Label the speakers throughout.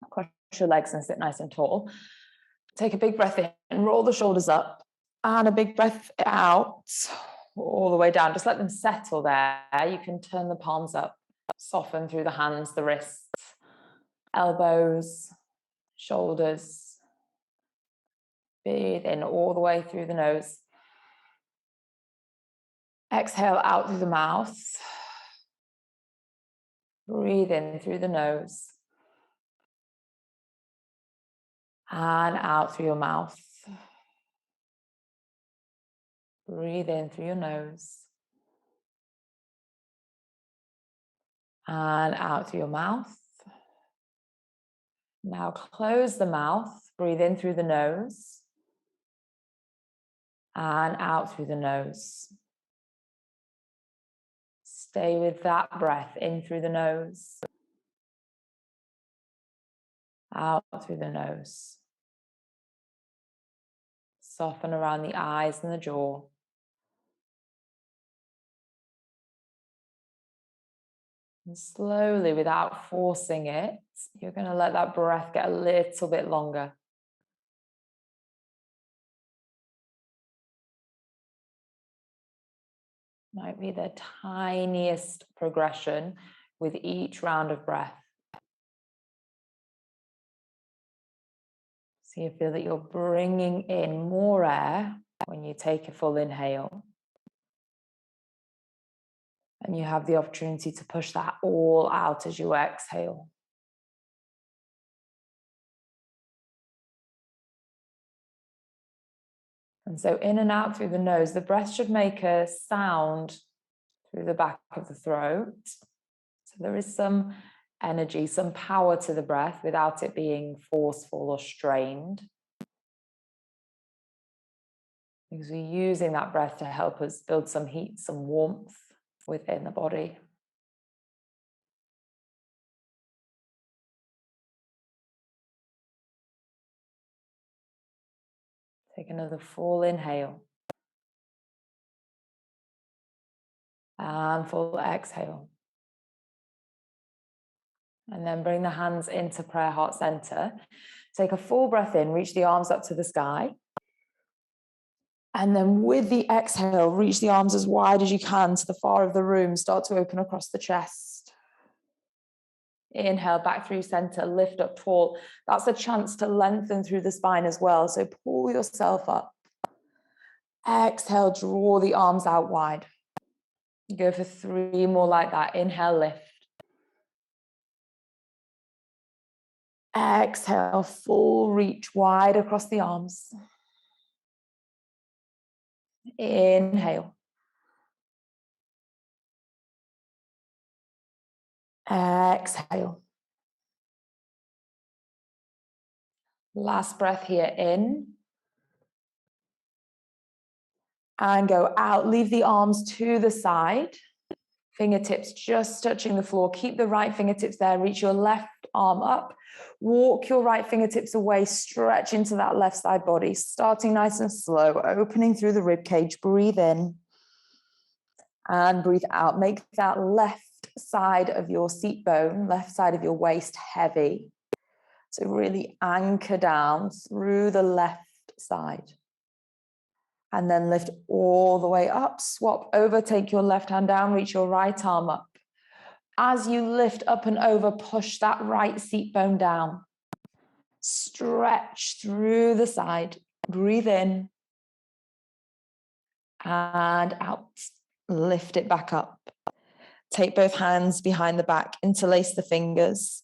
Speaker 1: Cross your legs and sit nice and tall. Take a big breath in and roll the shoulders up, and a big breath out all the way down. Just let them settle there. You can turn the palms up, soften through the hands, the wrists, elbows, shoulders. Breathe in all the way through the nose. Exhale out through the mouth. Breathe in through the nose. And out through your mouth. Breathe in through your nose. And out through your mouth. Now close the mouth. Breathe in through the nose. And out through the nose. Stay with that breath in through the nose. Out through the nose. Soften around the eyes and the jaw. And slowly, without forcing it, you're going to let that breath get a little bit longer. Might be the tiniest progression with each round of breath. So you feel that you're bringing in more air when you take a full inhale. And you have the opportunity to push that all out as you exhale. And so in and out through the nose, the breath should make a sound through the back of the throat. So there is some energy, some power to the breath without it being forceful or strained. Because we're using that breath to help us build some heat, some warmth within the body. Take another full inhale. And full exhale. And then bring the hands into prayer heart center. Take a full breath in, reach the arms up to the sky. And then with the exhale, reach the arms as wide as you can to the far of the room. Start to open across the chest. Inhale back through center, lift up tall. That's a chance to lengthen through the spine as well. So pull yourself up. Exhale, draw the arms out wide. Go for 3 more like that. Inhale, lift. Exhale, full reach wide across the arms. Inhale. Exhale. Last breath here, in. And go out. Leave the arms to the side. Fingertips just touching the floor. Keep the right fingertips there. Reach your left arm up. Walk your right fingertips away. Stretch into that left side body. Starting nice and slow. Opening through the rib cage. Breathe in. And breathe out. Make that left side of your seat bone, left side of your waist heavy. So really anchor down through the left side. And then lift all the way up. Swap over. Take your left hand down. Reach your right arm up. As you lift up and over, push that right seat bone down. Stretch through the side. Breathe in. And out. Lift it back up. Take both hands behind the back. Interlace the fingers.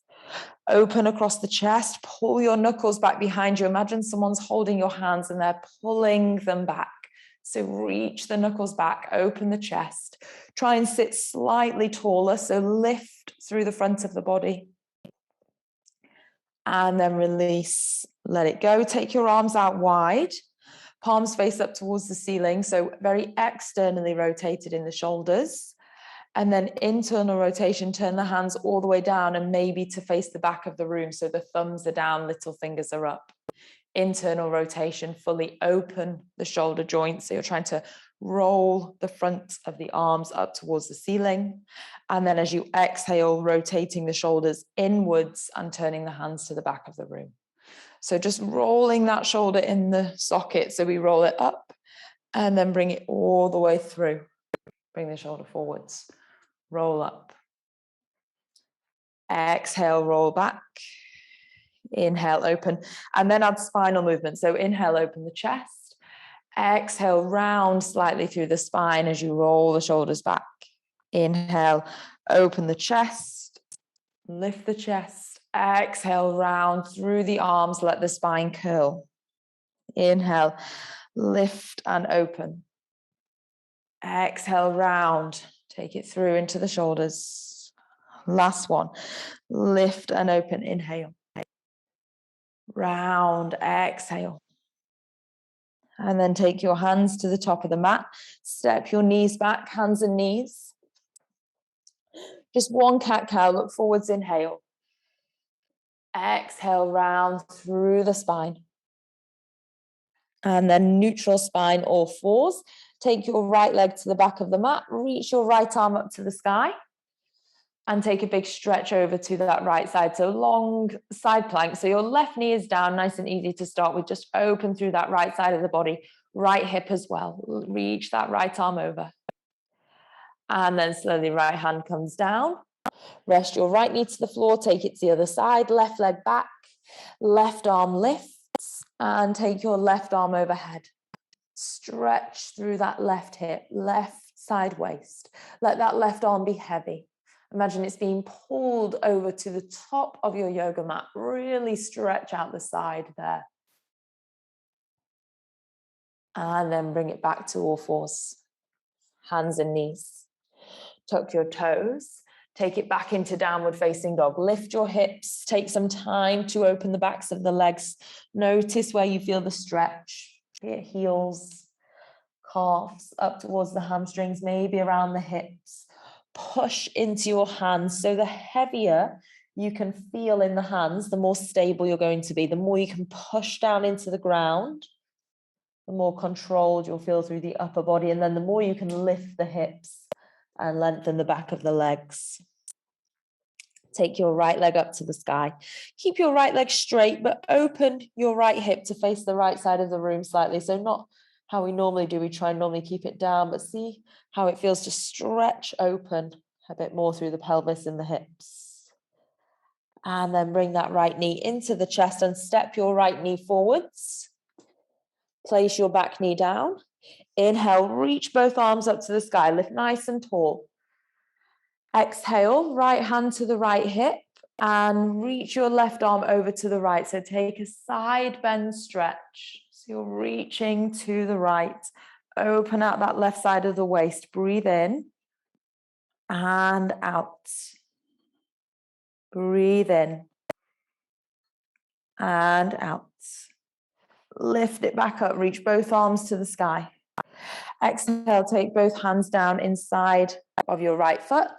Speaker 1: Open across the chest. Pull your knuckles back behind you. Imagine someone's holding your hands and they're pulling them back. So reach the knuckles back. Open the chest. Try and sit slightly taller. So lift through the front of the body. And then release. Let it go. Take your arms out wide. Palms face up towards the ceiling. So very externally rotated in the shoulders. And then internal rotation, turn the hands all the way down and maybe to face the back of the room. So the thumbs are down, little fingers are up. Internal rotation, fully open the shoulder joints. So you're trying to roll the front of the arms up towards the ceiling. And then as you exhale, rotating the shoulders inwards and turning the hands to the back of the room. So just rolling that shoulder in the socket. So we roll it up and then bring it all the way through. Bring the shoulder forwards, roll up. Exhale, roll back. Inhale, open. And then add spinal movement. So inhale, open the chest. Exhale, round slightly through the spine as you roll the shoulders back. Inhale, open the chest. Lift the chest. Exhale, round through the arms. Let the spine curl. Inhale, lift and open. Exhale, round. Take it through into the shoulders. Last one. Lift and open. Inhale. Round. Exhale. And then take your hands to the top of the mat. Step your knees back, hands and knees. Just one cat-cow. Look forwards. Inhale. Exhale, round through the spine. And then neutral spine, all fours. Take your right leg to the back of the mat. Reach your right arm up to the sky. And take a big stretch over to that right side. So long side plank. So your left knee is down, nice and easy to start with. Just open through that right side of the body. Right hip as well. Reach that right arm over. And then slowly right hand comes down. Rest your right knee to the floor. Take it to the other side. Left leg back. Left arm lifts. And take your left arm overhead. Stretch through that left hip, left side waist. Let that left arm be heavy. Imagine it's being pulled over to the top of your yoga mat. Really stretch out the side there. And then bring it back to all fours. Hands and knees. Tuck your toes. Take it back into downward facing dog. Lift your hips. Take some time to open the backs of the legs. Notice where you feel the stretch. Heels, calves, up towards the hamstrings, maybe around the hips. Push into your hands. So the heavier you can feel in the hands, the more stable you're going to be. The more you can push down into the ground, the more controlled you'll feel through the upper body. And then the more you can lift the hips and lengthen the back of the legs. Take your right leg up to the sky. Keep your right leg straight, but open your right hip to face the right side of the room slightly. So not how we normally do. We try and normally keep it down, but see how it feels to stretch open a bit more through the pelvis and the hips. And then bring that right knee into the chest and step your right knee forwards. Place your back knee down. Inhale, reach both arms up to the sky. Lift nice and tall. Exhale, right hand to the right hip and reach your left arm over to the right. So take a side bend stretch. So you're reaching to the right. Open out that left side of the waist. Breathe in and out. Breathe in and out. Lift it back up. Reach both arms to the sky. Exhale, take both hands down inside of your right foot.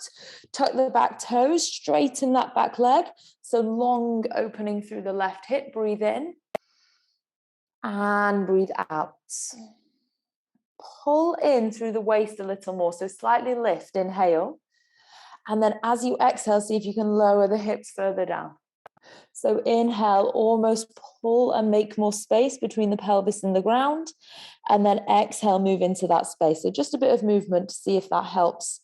Speaker 1: Tuck the back toes, straighten that back leg. So long opening through the left hip. Breathe in and breathe out. Pull in through the waist a little more. So slightly lift, inhale. And then as you exhale, see if you can lower the hips further down. So inhale, almost pull and make more space between the pelvis and the ground. And then exhale, move into that space. So just a bit of movement to see if that helps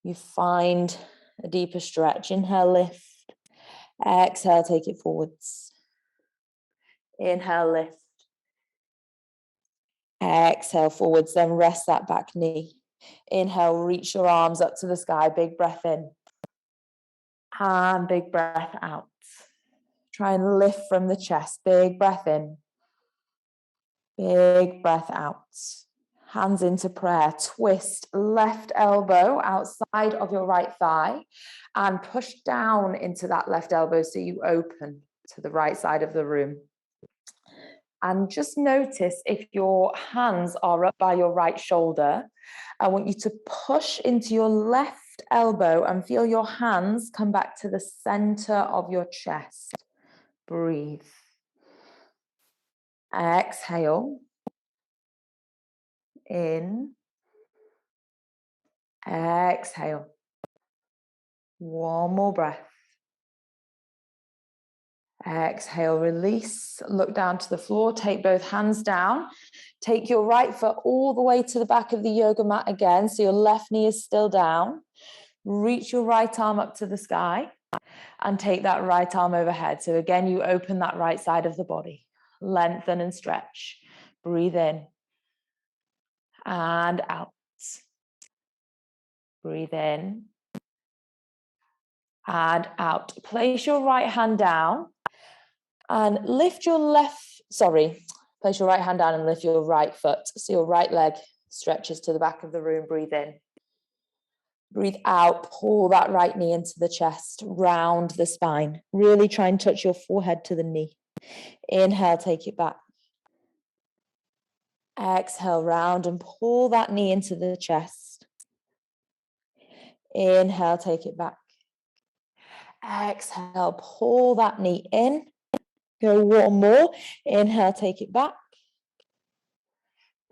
Speaker 1: you find a deeper stretch. Inhale, lift. Exhale, take it forwards. Inhale, lift. Exhale, forwards. Then rest that back knee. Inhale, reach your arms up to the sky. Big breath in. And big breath out. Try and lift from the chest. Big breath in. Big breath out. Hands into prayer. Twist left elbow outside of your right thigh and push down into that left elbow so you open to the right side of the room. And just notice if your hands are up by your right shoulder. I want you to push into your left elbow and feel your hands come back to the center of your chest. Breathe. Exhale. In Exhale. One more breath. Exhale, release, look down to the floor, take both hands down. Take your right foot all the way to the back of the yoga mat again, so your left knee is still down. Reach your right arm up to the sky and take that right arm overhead. So again, you open that right side of the body. Lengthen and stretch. Breathe in and out. Breathe in and out. Place your right hand down and lift your place your right hand down and lift your right foot. So your right leg stretches to the back of the room. Breathe in. Breathe out, pull that right knee into the chest, round the spine. Really try and touch your forehead to the knee. Inhale, take it back. Exhale, round and pull that knee into the chest. Inhale, take it back. Exhale, pull that knee in. Go one more. Inhale, take it back.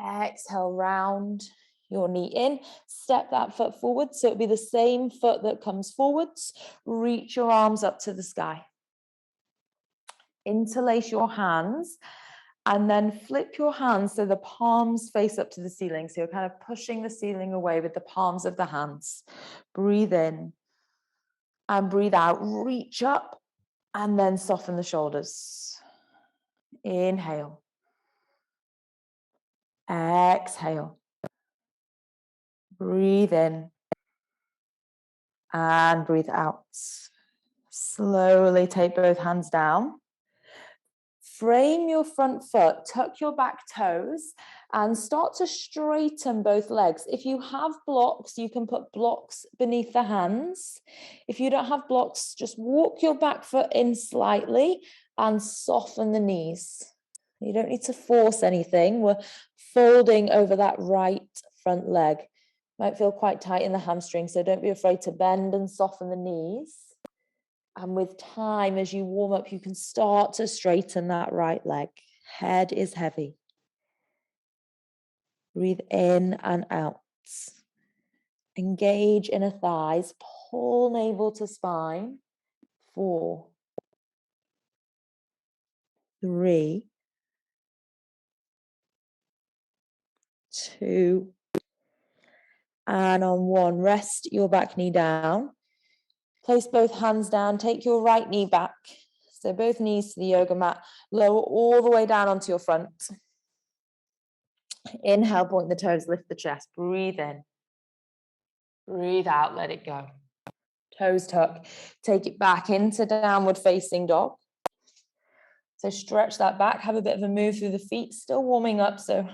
Speaker 1: Exhale, round your knee in. Step that foot forward. So it'll be the same foot that comes forwards. Reach your arms up to the sky. Interlace your hands and then flip your hands so the palms face up to the ceiling. So you're kind of pushing the ceiling away with the palms of the hands. Breathe in and breathe out. Reach up and then soften the shoulders. Inhale. Exhale. Breathe in and breathe out. Slowly take both hands down. Frame your front foot, tuck your back toes, and start to straighten both legs. If you have blocks, you can put blocks beneath the hands. If you don't have blocks, just walk your back foot in slightly and soften the knees. You don't need to force anything. We're folding over that right front leg. Might feel quite tight in the hamstring, so don't be afraid to bend and soften the knees. And with time, as you warm up, you can start to straighten that right leg. Head is heavy. Breathe in and out. Engage inner thighs. Pull navel to spine. 4, 3, 2, and on 1. Rest your back knee down. Place both hands down. Take your right knee back. So both knees to the yoga mat. Lower all the way down onto your front. Inhale, point the toes, lift the chest. Breathe in. Breathe out, let it go. Toes tuck. Take it back into downward facing dog. So stretch that back. Have a bit of a move through the feet. Still warming up, so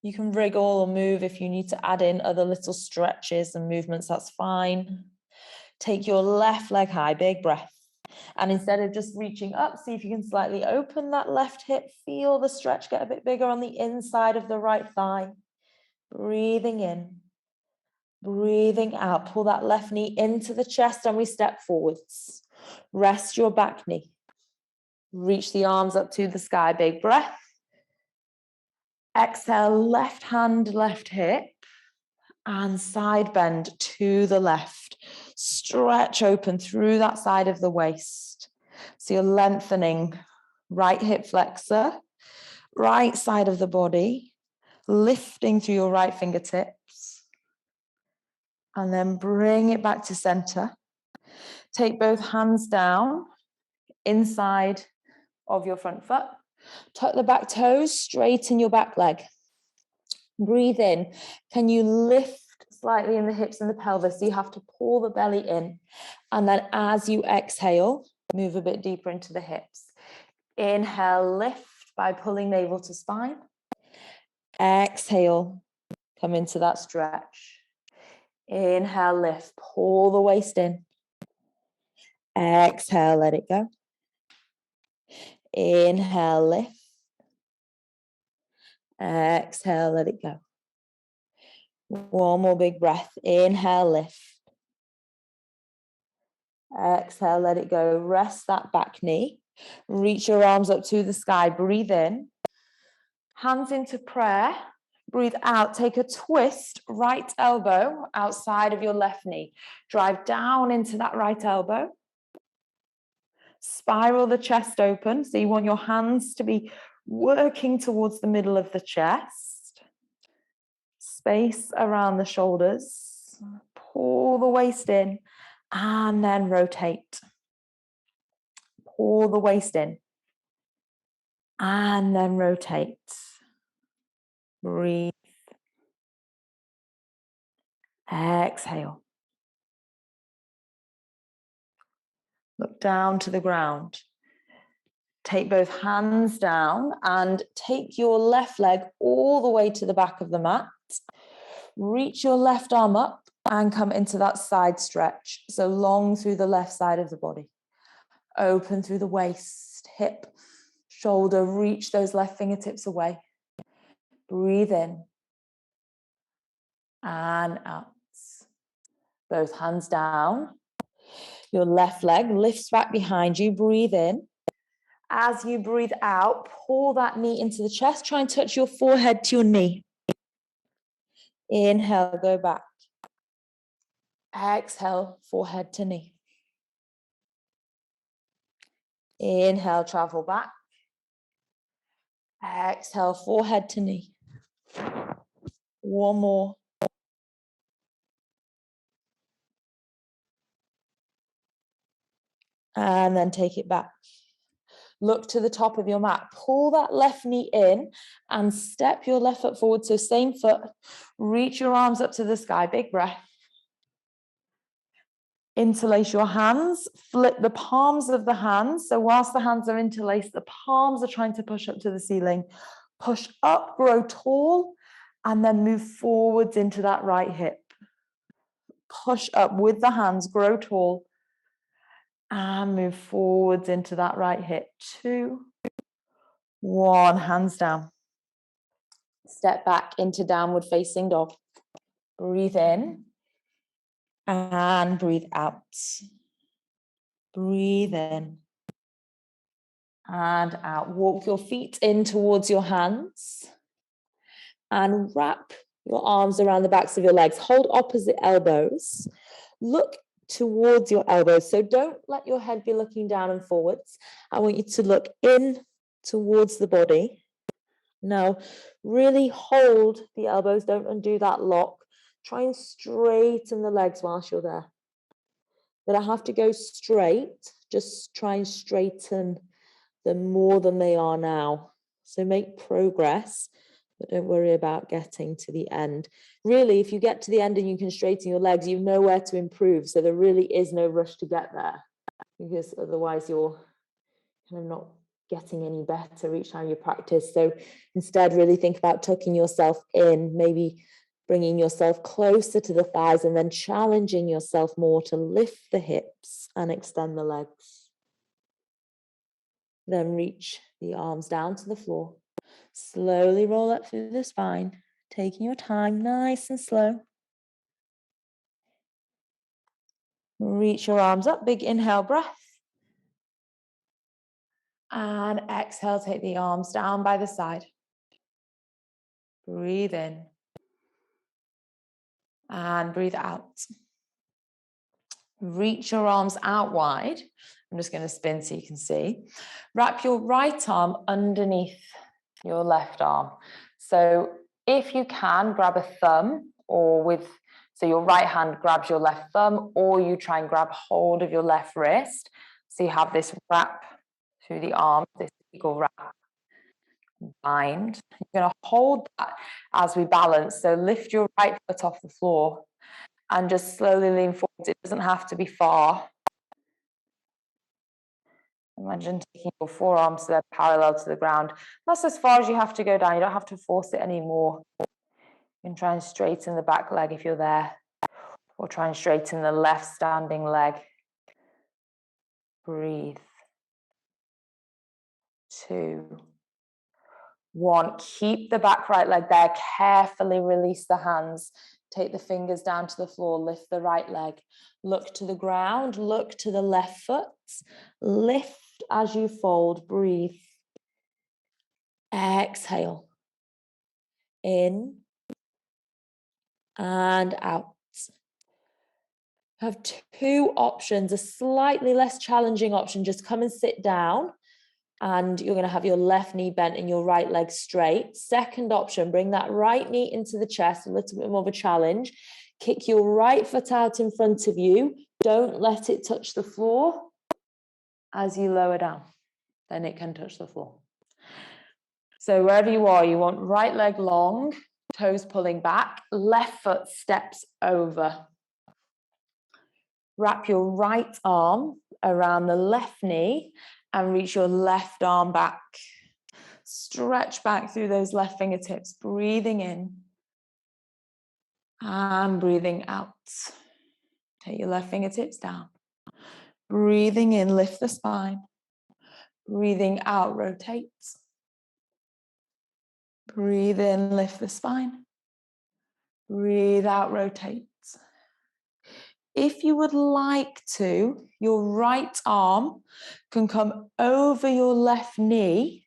Speaker 1: you can wriggle or move if you need to add in other little stretches and movements, that's fine. Take your left leg high, big breath. And instead of just reaching up, see if you can slightly open that left hip. Feel the stretch get a bit bigger on the inside of the right thigh. Breathing in, breathing out. Pull that left knee into the chest and we step forwards. Rest your back knee. Reach the arms up to the sky, big breath. Exhale, left hand, left hip. And side bend to the left. Stretch open through that side of the waist. So you're lengthening right hip flexor, right side of the body, lifting through your right fingertips. And then bring it back to center. Take both hands down, inside of your front foot. Tuck the back toes, straighten your back leg. Breathe in. Can you lift slightly in the hips and the pelvis? So you have to pull the belly in. And then as you exhale, move a bit deeper into the hips. Inhale, lift by pulling navel to spine. Exhale, come into that stretch. Inhale, lift, pull the waist in. Exhale, let it go. Inhale, lift. Exhale, let it go. One more big breath. Inhale, lift. Exhale, let it go. Rest that back knee. Reach your arms up to the sky. Breathe in. Hands into prayer. Breathe out, take a twist, right elbow outside of your left knee. Drive down into that right elbow. Spiral the chest open. So you want your hands to be working towards the middle of the chest. Space around the shoulders. Pull the waist in and then rotate. Pull the waist in and then rotate. Breathe. Exhale. Look down to the ground. Take both hands down and take your left leg all the way to the back of the mat. Reach your left arm up and come into that side stretch. So long through the left side of the body. Open through the waist, hip, shoulder. Reach those left fingertips away. Breathe in and out. Both hands down. Your left leg lifts back behind you. Breathe in. As you breathe out, pull that knee into the chest. Try and touch your forehead to your knee. Inhale, go back. Exhale, forehead to knee. Inhale, travel back. Exhale, forehead to knee. One more. And then take it back. Look to the top of your mat. Pull that left knee in and step your left foot forward. So same foot. Reach your arms up to the sky. Big breath. Interlace your hands. Flip the palms of the hands. So whilst the hands are interlaced, the palms are trying to push up to the ceiling. Push up, grow tall, and then move forwards into that right hip. Push up with the hands, grow tall, and move forwards into that right hip. 2, 1, hands down. Step back into downward facing dog. Breathe in and breathe out. Breathe in and out. Walk your feet in towards your hands and wrap your arms around the backs of your legs. Hold opposite elbows. Look towards your elbows. So don't let your head be looking down and forwards. I want you to look in towards the body. Now, really hold the elbows. Don't undo that lock. Try and straighten the legs whilst you're there. They don't have to go straight. Just try and straighten them more than they are now. So make progress, but don't worry about getting to the end. Really, if you get to the end and you can straighten your legs, you know where to improve. So there really is no rush to get there, because otherwise you're kind of not getting any better each time you practice. So instead, really think about tucking yourself in, maybe bringing yourself closer to the thighs and then challenging yourself more to lift the hips and extend the legs. Then reach the arms down to the floor. Slowly roll up through the spine, taking your time, nice and slow. Reach your arms up, big inhale breath. And exhale, take the arms down by the side. Breathe in. And breathe out. Reach your arms out wide. I'm just going to spin so you can see. Wrap your right arm underneath your left arm. So if you can, grab a thumb, so your right hand grabs your left thumb, or you try and grab hold of your left wrist. So you have this wrap through the arm, this eagle wrap. Bind. You're going to hold that as we balance. So lift your right foot off the floor and just slowly lean forward. It doesn't have to be far. Imagine taking your forearms so they're parallel to the ground. That's as far as you have to go down. You don't have to force it anymore. You can try and straighten the back leg if you're there, or try and straighten the left standing leg. Breathe. 2, 1. Keep the back right leg there. Carefully release the hands. Take the fingers down to the floor. Lift the right leg. Look to the ground. Look to the left foot. Lift as you fold. Breathe. Exhale. in and out. Have two options, a slightly less challenging option, just come and sit down and you're going to have your left knee bent and your right leg straight. Second option, bring that right knee into the chest, a little bit more of a challenge. Kick your right foot out in front of you. Don't let it touch the floor as you lower down. Then it can touch the floor. So wherever you are, you want right leg long, toes pulling back, left foot steps over. Wrap your right arm around the left knee and reach your left arm back. Stretch back through those left fingertips, breathing in and breathing out. Take your left fingertips down. Breathing in, lift the spine. Breathing out, rotate. Breathe in, lift the spine. Breathe out, rotate. If you would like to, your right arm can come over your left knee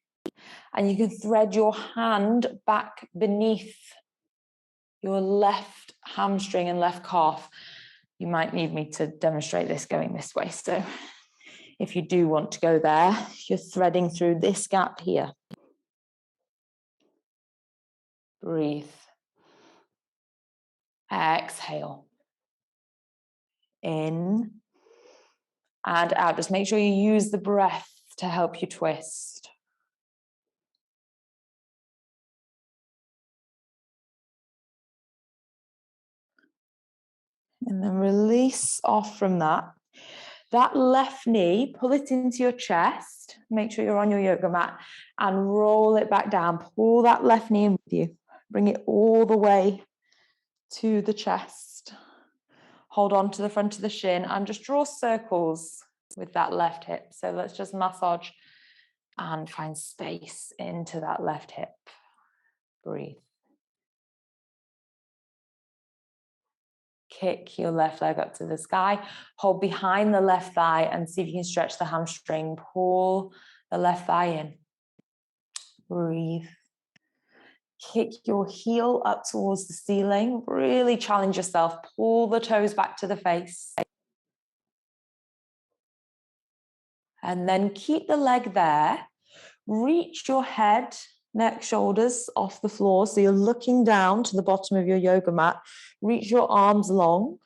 Speaker 1: and you can thread your hand back beneath your left hamstring and left calf. You might need me to demonstrate this going this way. So if you do want to go there, you're threading through this gap here. Breathe. Exhale. In and out. Just make sure you use the breath to help you twist. And then release off from that. That left knee, pull it into your chest. Make sure you're on your yoga mat and roll it back down. Pull that left knee in with you. Bring it all the way to the chest. Hold on to the front of the shin and just draw circles with that left hip. So let's just massage and find space into that left hip. Breathe. Kick your left leg up to the sky. Hold behind the left thigh and see if you can stretch the hamstring. Pull the left thigh in. Breathe. Kick your heel up towards the ceiling. Really challenge yourself. Pull the toes back to the face. And then keep the leg there. Reach your head, neck, shoulders off the floor. So you're looking down to the bottom of your yoga mat. Reach your arms long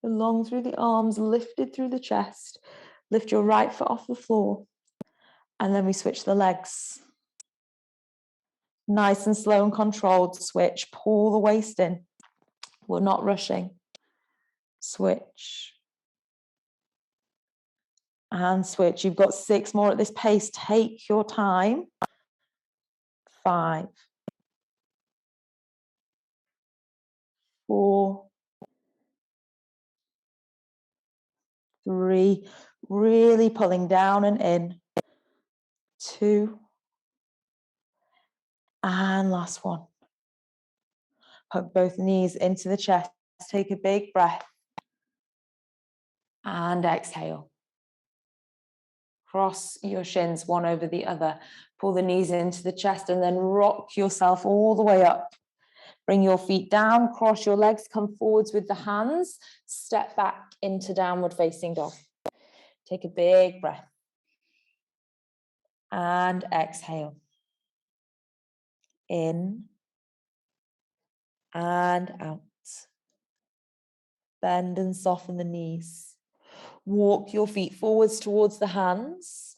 Speaker 1: through the arms, lifted through the chest. Lift your right foot off the floor. And then we switch the legs. Nice and slow and controlled switch. Pull the waist in. We're not rushing. Switch. And switch. You've got 6 more at this pace. Take your time. 5, 4, 3, really pulling down and in. 2, and last one. Hug both knees into the chest. Take a big breath. And exhale. Cross your shins one over the other. Pull the knees into the chest and then rock yourself all the way up. Bring your feet down, cross your legs, come forwards with the hands. Step back into downward facing dog. Take a big breath. And exhale. In and out. Bend and soften the knees. Walk your feet forwards towards the hands.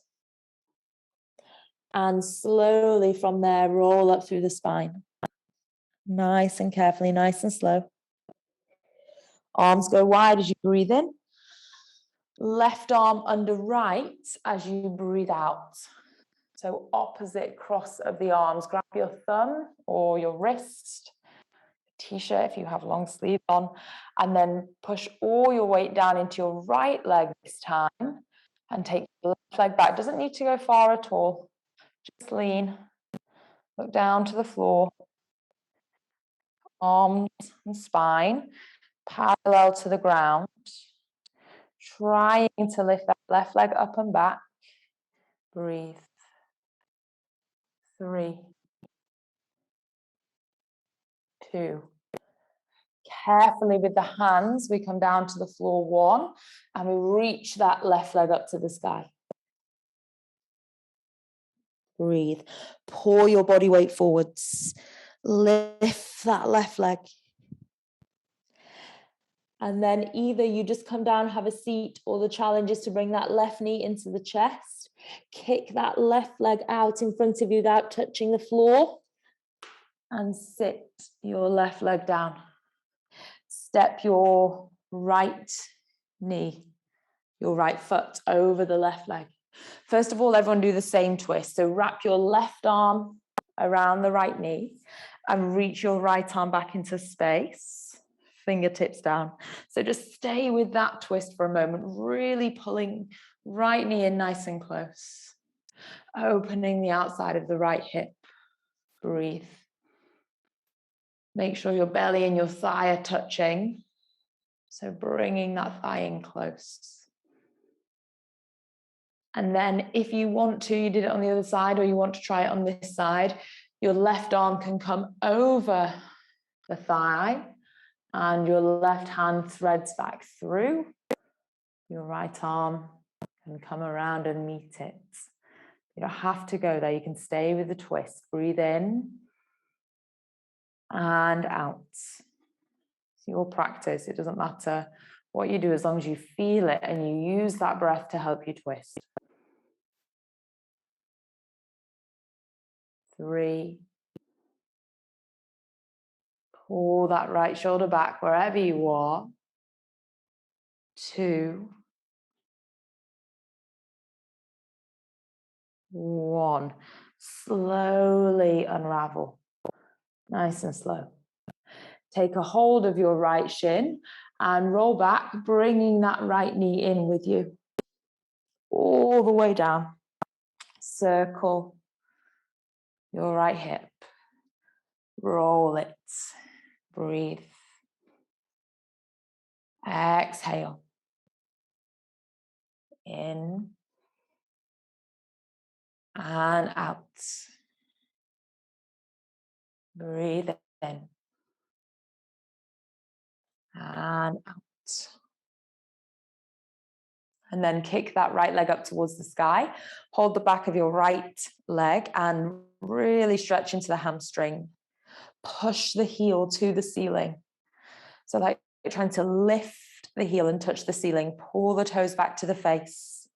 Speaker 1: And slowly from there, roll up through the spine. Nice and carefully, nice and slow. Arms go wide as you breathe in. Left arm under right as you breathe out. So opposite cross of the arms. Grab your thumb or your wrist, t-shirt if you have long sleeves on, and then push all your weight down into your right leg this time and take the left leg back. Doesn't need to go far at all. Just lean, look down to the floor, arms and spine parallel to the ground, trying to lift that left leg up and back. Breathe. 3, 2. Carefully with the hands, we come down to the floor, 1, and we reach that left leg up to the sky. Breathe. Pour your body weight forwards. Lift that left leg. And then either you just come down, have a seat, or the challenge is to bring that left knee into the chest. Kick that left leg out in front of you without touching the floor. And sit your left leg down. Step your right knee, your right foot over the left leg. First of all, everyone do the same twist. So wrap your left arm around the right knee and reach your right arm back into space, fingertips down. So just stay with that twist for a moment, really pulling right knee in nice and close, opening the outside of the right hip. Breathe. Make sure your belly and your thigh are touching. So bringing that thigh in close. And then if you want to, you did it on the other side, or you want to try it on this side, your left arm can come over the thigh and your left hand threads back through. Your right arm can come around and meet it. You don't have to go there. You can stay with the twist. Breathe in and out. It's your practice. It doesn't matter what you do as long as you feel it and you use that breath to help you twist. 3. Pull that right shoulder back wherever you are. 2. 1. Slowly unravel. Nice and slow. Take a hold of your right shin and roll back, bringing that right knee in with you. All the way down. Circle your right hip. Roll it. Breathe. Exhale. In and out. Breathe in and out. And then kick that right leg up towards the sky. Hold the back of your right leg and really stretch into the hamstring. Push the heel to the ceiling. So like you're trying to lift the heel and touch the ceiling. Pull the toes back to the face.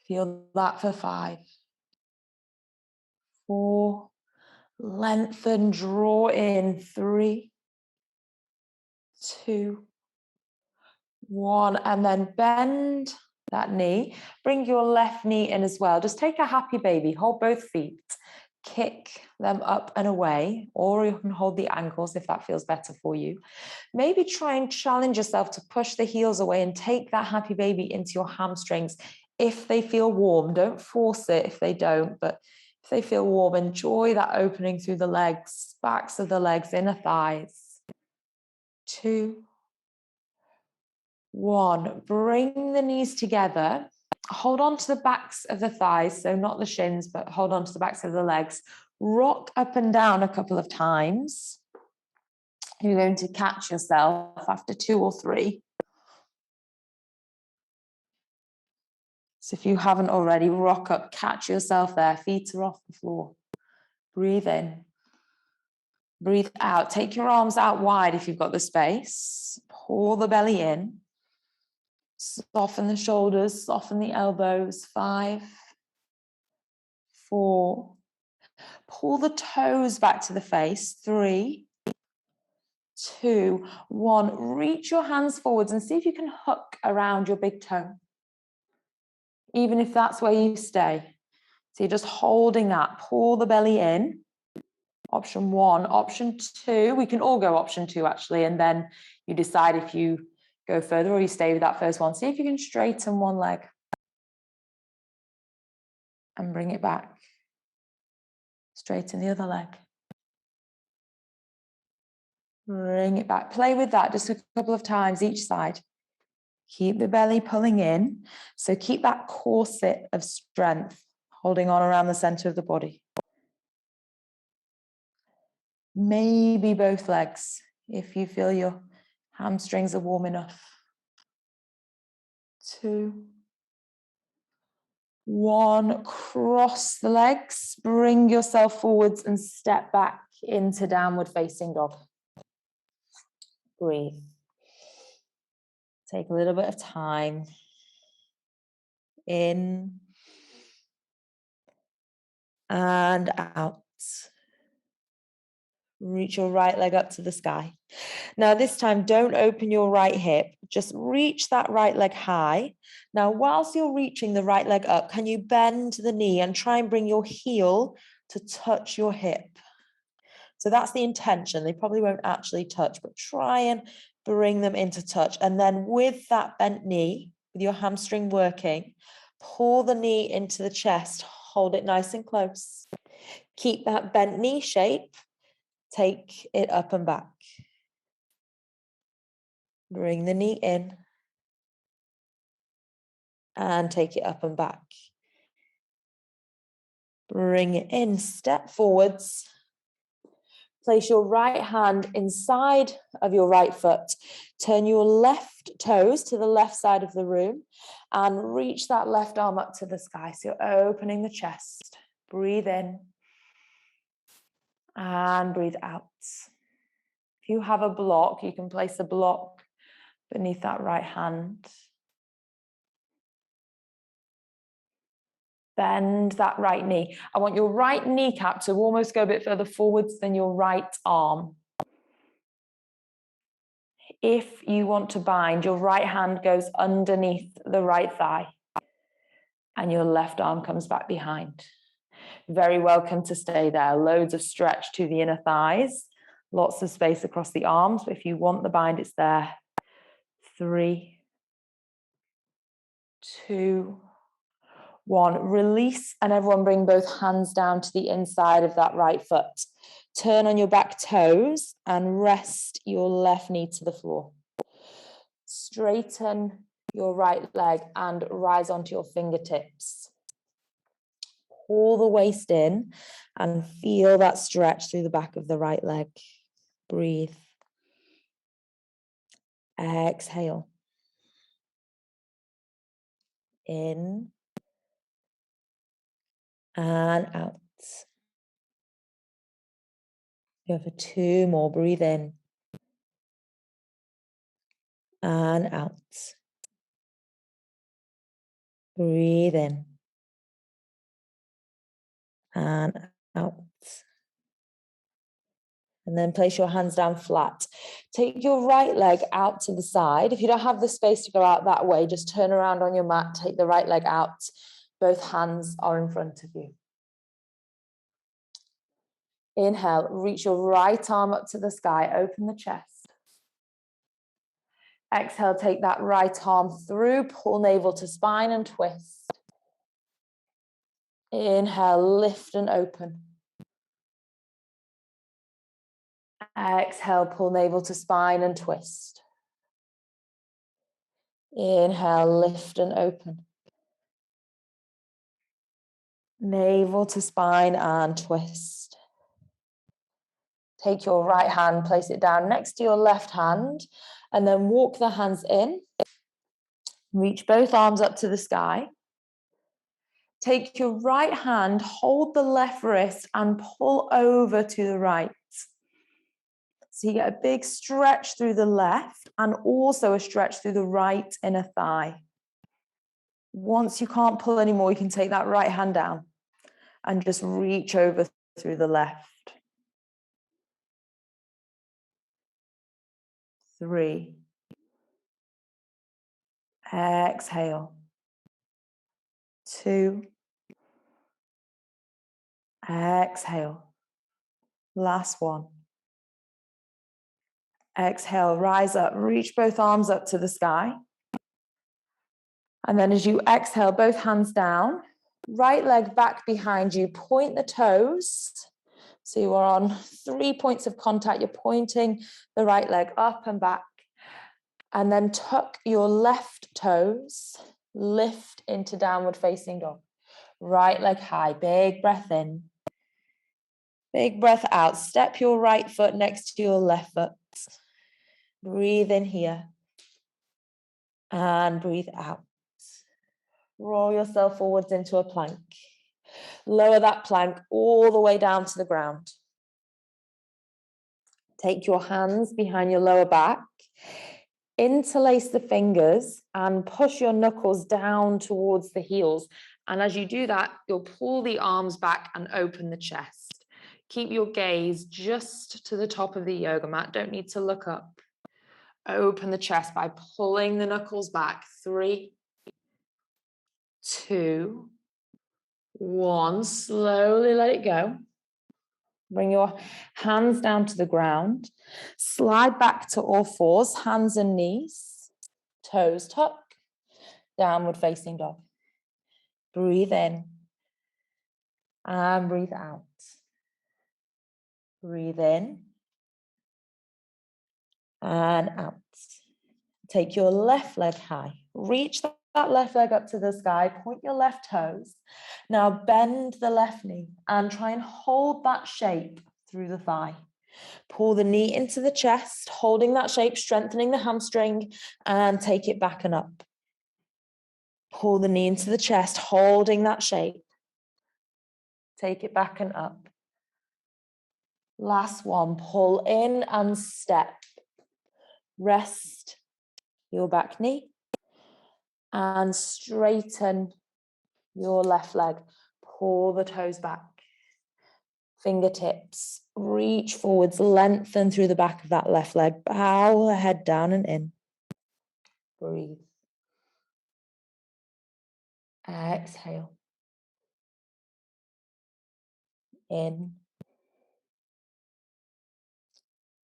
Speaker 1: Feel that for 5. 4. Lengthen, draw in. 3, 2, 1. And then bend that knee. Bring your left knee in as well. Just take a happy baby. Hold both feet. Kick them up and away, or you can hold the ankles if that feels better for you. Maybe try and challenge yourself to push the heels away and take that happy baby into your hamstrings if they feel warm. Don't force it if they don't, but if they feel warm, enjoy that opening through the legs, backs of the legs, inner thighs. 2, 1. Bring the knees together. Hold on to the backs of the thighs, so not the shins, but hold on to the backs of the legs. Rock up and down a couple of times. You're going to catch yourself after 2 or 3. So if you haven't already, rock up, catch yourself there. Feet are off the floor. Breathe in. Breathe out. Take your arms out wide if you've got the space. Pull the belly in. Soften the shoulders, soften the elbows. 5, 4. Pull the toes back to the face. 3, 2, 1. Reach your hands forwards and see if you can hook around your big toe. Even if that's where you stay. So you're just holding that. Pull the belly in. Option 1. Option 2. We can all go option 2 actually, and then you decide if you go further or you stay with that first one. See if you can straighten one leg and bring it back. Straighten the other leg. Bring it back. Play with that just a couple of times each side. Keep the belly pulling in. So keep that corset of strength holding on around the center of the body. Maybe both legs, if you feel your hamstrings are warm enough. 2, 1, cross the legs, bring yourself forwards and step back into downward facing dog. Breathe. Take a little bit of time. In and out. Reach your right leg up to the sky. Now this time, don't open your right hip, just reach that right leg high. Now, whilst you're reaching the right leg up, can you bend the knee and try and bring your heel to touch your hip? So that's the intention. They probably won't actually touch, but try and bring them into touch. And then with that bent knee, with your hamstring working, pull the knee into the chest, hold it nice and close. Keep that bent knee shape. Take it up and back. Bring the knee in and take it up and back. Bring it in, step forwards. Place your right hand inside of your right foot. Turn your left toes to the left side of the room and reach that left arm up to the sky. So you're opening the chest. Breathe in and breathe out. If you have a block, you can place a block beneath that right hand. Bend that right knee. I want your right kneecap to almost go a bit further forwards than your right arm. If you want to bind, your right hand goes underneath the right thigh and your left arm comes back behind. Very welcome to stay there. Loads of stretch to the inner thighs, lots of space across the arms. But if you want the bind, it's there. 3, 2, 1. Release, and everyone bring both hands down to the inside of that right foot. Turn on your back toes and rest your left knee to the floor. Straighten your right leg and rise onto your fingertips. Pull the waist in and feel that stretch through the back of the right leg. Breathe. Exhale. In and out. Go for 2 more. Breathe in and out. Breathe in and out. And then place your hands down flat. Take your right leg out to the side. If you don't have the space to go out that way, just turn around on your mat, take the right leg out. Both hands are in front of you. Inhale, reach your right arm up to the sky, open the chest. Exhale, take that right arm through, pull navel to spine and twist. Inhale, lift and open. Exhale, pull navel to spine and twist. Inhale, lift and open. Navel to spine and twist. Take your right hand, place it down next to your left hand, and then walk the hands in. Reach both arms up to the sky. Take your right hand, hold the left wrist, and pull over to the right. So you get a big stretch through the left and also a stretch through the right inner thigh. Once you can't pull anymore, you can take that right hand down and just reach over through the left. 3. Exhale. 2. Exhale. Last one. Exhale, rise up, reach both arms up to the sky. And then as you exhale, both hands down, right leg back behind you, point the toes. So you are on 3 points of contact. You're pointing the right leg up and back. And then tuck your left toes, lift into downward facing dog. Right leg high, big breath in. Big breath out. Step your right foot next to your left foot. Breathe in here. And breathe out. Roll yourself forwards into a plank. Lower that plank all the way down to the ground. Take your hands behind your lower back. Interlace the fingers and push your knuckles down towards the heels. And as you do that, you'll pull the arms back and open the chest. Keep your gaze just to the top of the yoga mat. Don't need to look up. Open the chest by pulling the knuckles back. 3, 2, 1. Slowly let it go. Bring your hands down to the ground. Slide back to all fours, hands and knees. Toes tuck. Downward facing dog. Breathe in. And breathe out. Breathe in. And out. Take your left leg high. Reach that left leg up to the sky. Point your left toes. Now bend the left knee and try and hold that shape through the thigh. Pull the knee into the chest, holding that shape, strengthening the hamstring, and take it back and up. Pull the knee into the chest, holding that shape. Take it back and up. Last one, pull in and step. Rest your back knee and straighten your left leg. Pull the toes back. Fingertips, reach forwards, lengthen through the back of that left leg. Bow the head down and in. Breathe. Exhale. In.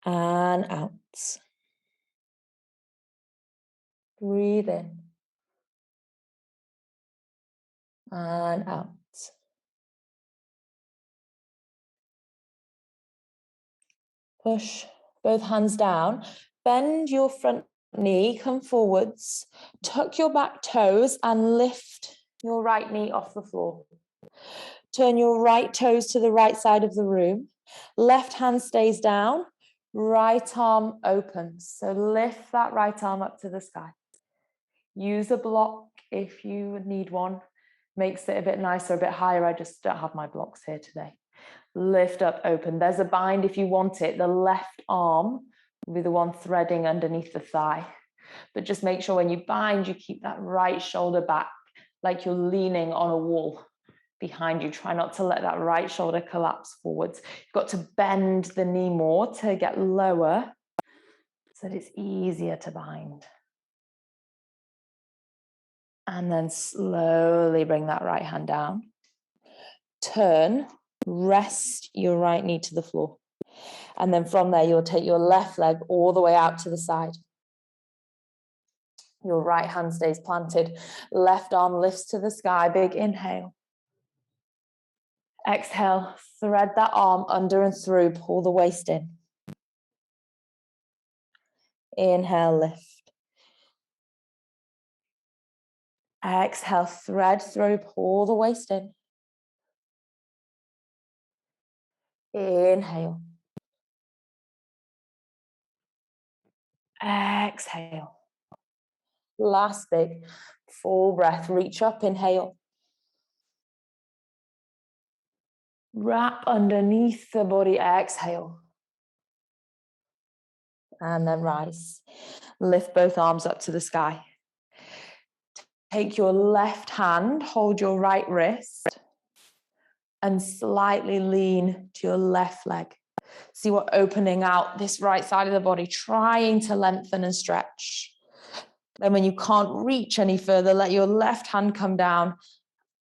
Speaker 1: And out. Breathe in. And out. Push both hands down. Bend your front knee, come forwards. Tuck your back toes and lift your right knee off the floor. Turn your right toes to the right side of the room. Left hand stays down. Right arm opens. So lift that right arm up to the sky. Use a block if you would need one. Makes it a bit nicer, a bit higher. I just don't have my blocks here today. Lift up, open. There's a bind if you want it. The left arm will be the one threading underneath the thigh. But just make sure when you bind, you keep that right shoulder back, like you're leaning on a wall behind you. Try not to let that right shoulder collapse forwards. You've got to bend the knee more to get lower so that it's easier to bind. And then slowly bring that right hand down. Turn, rest your right knee to the floor. And then from there, you'll take your left leg all the way out to the side. Your right hand stays planted. Left arm lifts to the sky. Big inhale. Exhale, thread that arm under and through. Pull the waist in. Inhale, lift. Exhale, thread through, pull the waist in. Inhale. Exhale. Last big full breath. Reach up, inhale. Wrap underneath the body, exhale. And then rise. Lift both arms up to the sky. Take your left hand, hold your right wrist, and slightly lean to your left leg. See what opening out this right side of the body, trying to lengthen and stretch. Then when you can't reach any further, let your left hand come down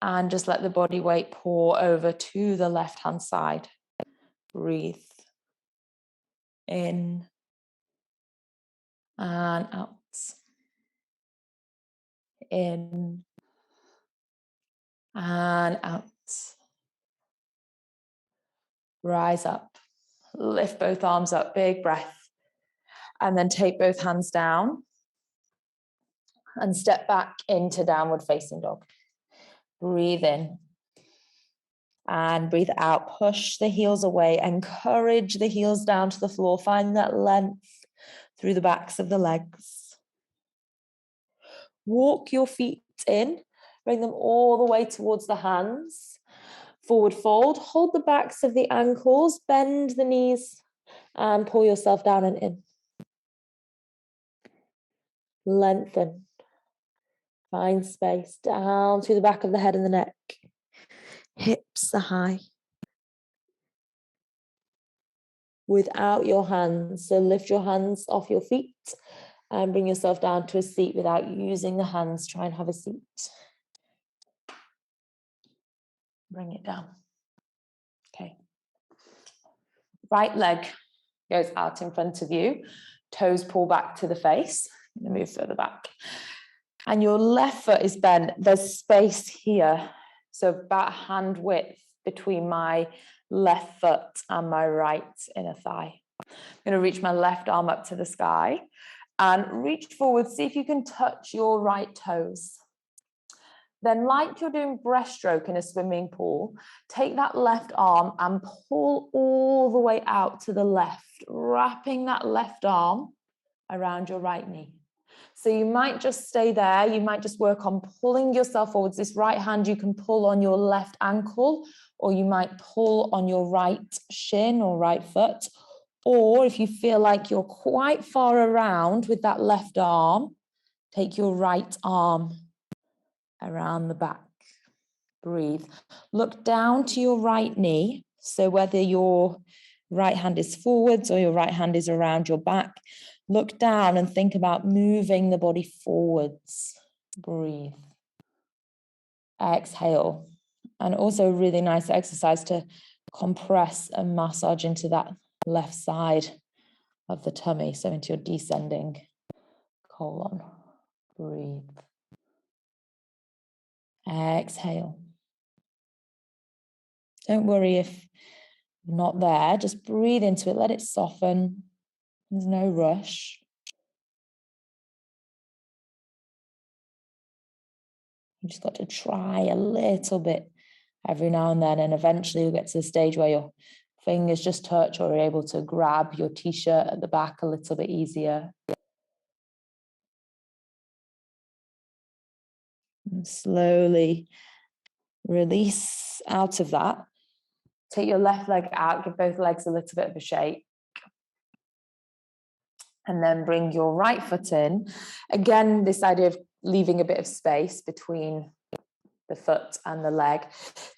Speaker 1: and just let the body weight pour over to the left-hand side. Breathe. In and out. In and out. Rise up. Lift both arms up, big breath. And then take both hands down and step back into downward facing dog. Breathe in. And breathe out, push the heels away, encourage the heels down to the floor, find that length through the backs of the legs. Walk your feet in, bring them all the way towards the hands. Forward fold, hold the backs of the ankles, bend the knees, and pull yourself down and in. Lengthen. Find space down through the back of the head and the neck. Hips are high. Without your hands, so lift your hands off your feet and bring yourself down to a seat without using the hands. Try and have a seat. Bring it down. Okay. Right leg goes out in front of you. Toes pull back to the face. I'm going to move further back. And your left foot is bent. There's space here. So about hand width between my left foot and my right inner thigh. I'm going to reach my left arm up to the sky and reach forward. See if you can touch your right toes. Then, like you're doing breaststroke in a swimming pool, take that left arm and pull all the way out to the left, wrapping that left arm around your right knee. So you might just stay there. You might just work on pulling yourself forwards. This right hand, you can pull on your left ankle, or you might pull on your right shin or right foot. Or if you feel like you're quite far around with that left arm, take your right arm around the back. Breathe. Look down to your right knee. So whether your right hand is forwards or your right hand is around your back, look down and think about moving the body forwards. Breathe. Exhale. And also a really nice exercise to compress and massage into that left side of the tummy, so into your descending colon. Breathe. Exhale. Don't worry if you're not there, just breathe into it, let it soften. There's no rush. You just got to try a little bit every now and then, and eventually you'll get to the stage where your fingers just touch or you're able to grab your t-shirt at the back a little bit easier. And slowly release out of that. Take your left leg out, give both legs a little bit of a shake. And then bring your right foot in. Again, this idea of leaving a bit of space between the foot and the leg.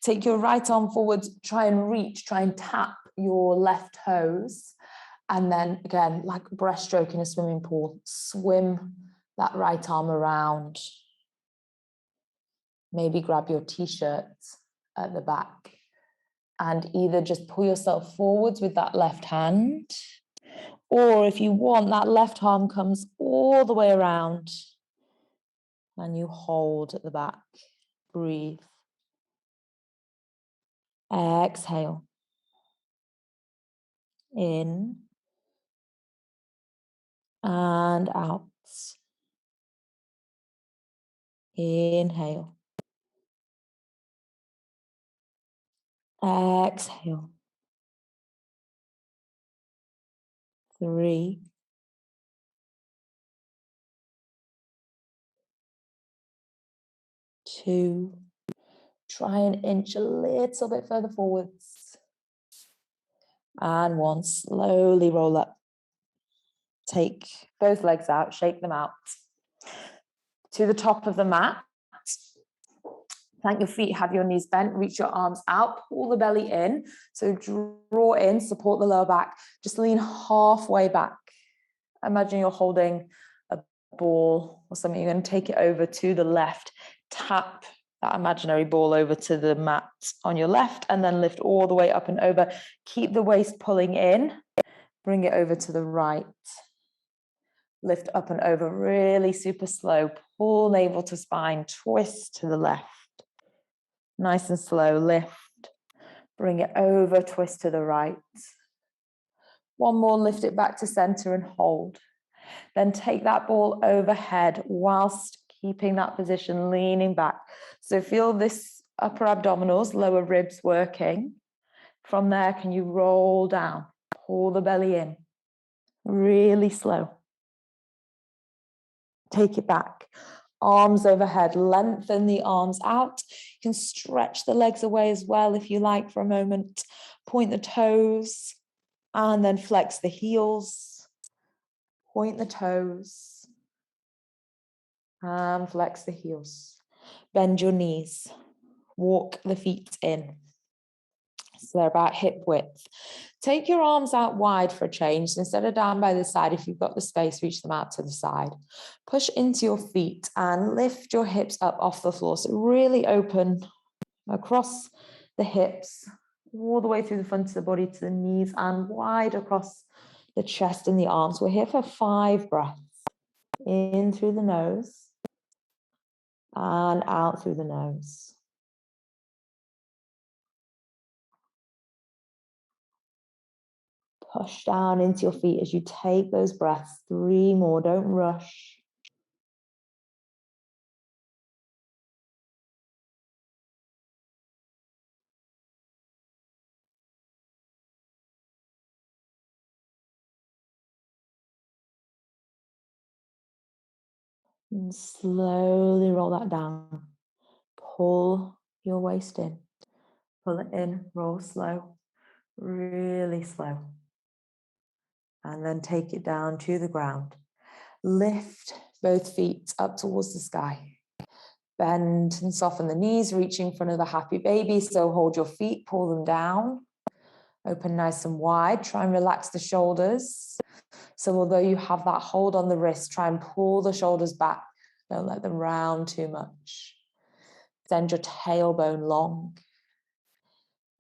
Speaker 1: Take your right arm forwards, try and reach, try and tap your left toes. And then again, like breaststroke in a swimming pool, swim that right arm around. Maybe grab your t-shirt at the back and either just pull yourself forwards with that left hand, or if you want, that left arm comes all the way around and you hold at the back. Breathe. Exhale. In and out. Inhale. Exhale. 3, 2. Try and inch a little bit further forwards. And 1. Slowly roll up. Take both legs out, shake them out. To the top of the mat. Plant your feet, have your knees bent, reach your arms out, pull the belly in. So draw in, support the lower back. Just lean halfway back. Imagine you're holding a ball or something. You're going to take it over to the left. Tap that imaginary ball over to the mat on your left and then lift all the way up and over. Keep the waist pulling in. Bring it over to the right. Lift up and over, really super slow. Pull navel to spine, twist to the left. Nice and slow, lift. Bring it over, twist to the right. One more, lift it back to center and hold. Then take that ball overhead whilst keeping that position, leaning back. So feel this upper abdominals, lower ribs working. From there, can you roll down? Pull the belly in. Really slow. Take it back. Arms overhead. Lengthen the arms out. You can stretch the legs away as well if you like for a moment. Point the toes and then flex the heels. Point the toes and flex the heels. Bend your knees. Walk the feet in. So they're about hip width. Take your arms out wide for a change. So instead of down by the side, if you've got the space, reach them out to the side. Push into your feet and lift your hips up off the floor. So really open across the hips, all the way through the front of the body to the knees and wide across the chest and the arms. We're here for 5 breaths. In through the nose and out through the nose. Push down into your feet as you take those breaths. 3 more, don't rush. And slowly roll that down. Pull your waist in. Pull it in, roll slow, really slow. And then take it down to the ground. Lift both feet up towards the sky. Bend and soften the knees, reaching in front of the happy baby. So hold your feet, pull them down. Open nice and wide. Try and relax the shoulders. So although you have that hold on the wrist, try and pull the shoulders back. Don't let them round too much. Send your tailbone long.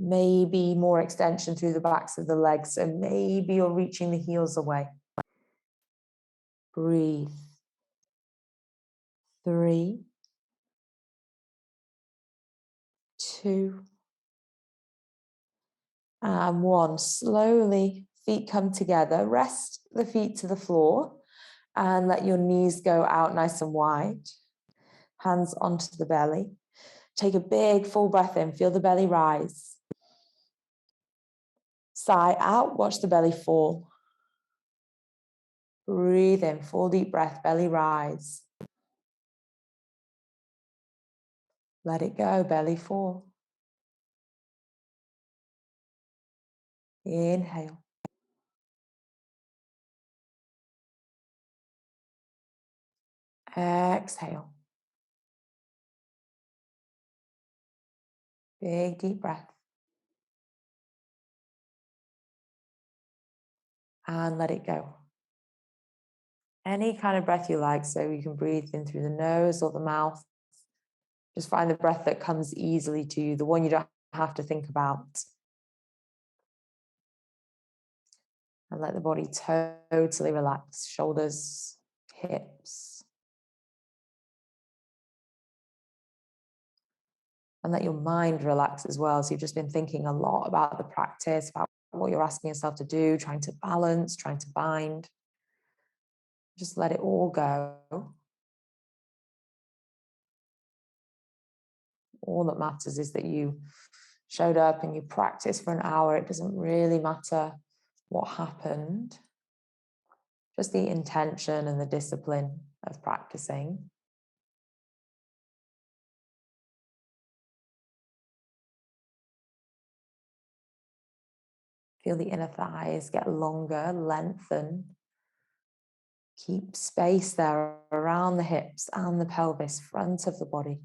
Speaker 1: Maybe more extension through the backs of the legs. So maybe you're reaching the heels away. Breathe. 3, 2, and 1. Slowly, feet come together. Rest the feet to the floor and let your knees go out nice and wide. Hands onto the belly. Take a big full breath in. Feel the belly rise. Sigh out. Watch the belly fall. Breathe in. Full deep breath. Belly rise. Let it go. Belly fall. Inhale. Exhale. Big deep breath. And let it go. Any kind of breath you like, so you can breathe in through the nose or the mouth. Just find the breath that comes easily to you, the one you don't have to think about. And let the body totally relax. Shoulders, hips. And let your mind relax as well. So you've just been thinking a lot about the practice, about what you're asking yourself to do, trying to balance, trying to bind. Just let it all go. All that matters is that you showed up and you practiced for an hour. It doesn't really matter what happened. Just the intention and the discipline of practicing. Feel the inner thighs get longer, lengthen. Keep space there around the hips and the pelvis, front of the body.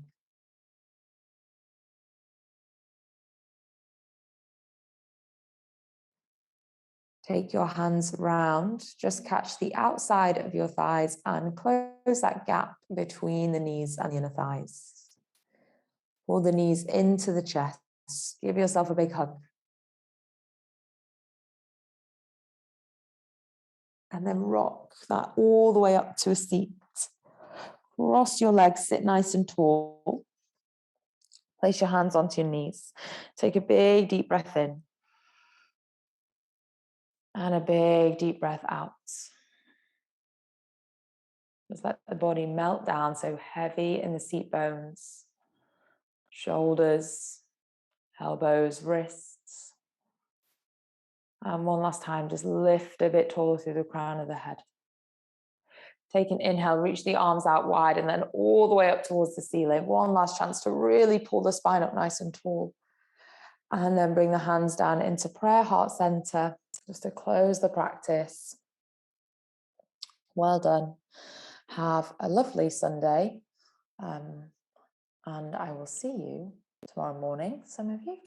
Speaker 1: Take your hands round, just catch the outside of your thighs and close that gap between the knees and the inner thighs. Pull the knees into the chest. Give yourself a big hug. And then rock that all the way up to a seat. Cross your legs, sit nice and tall. Place your hands onto your knees. Take a big deep breath in. And a big deep breath out. Just let the body melt down, so heavy in the seat bones. shoulders, elbows, wrists. And one last time, just lift a bit taller through the crown of the head. Take an inhale, reach the arms out wide and then all the way up towards the ceiling. One last chance to really pull the spine up nice and tall. And then bring the hands down into prayer, heart center, just to close the practice. Well done. Have a lovely Sunday. And I will see you tomorrow morning, some of you.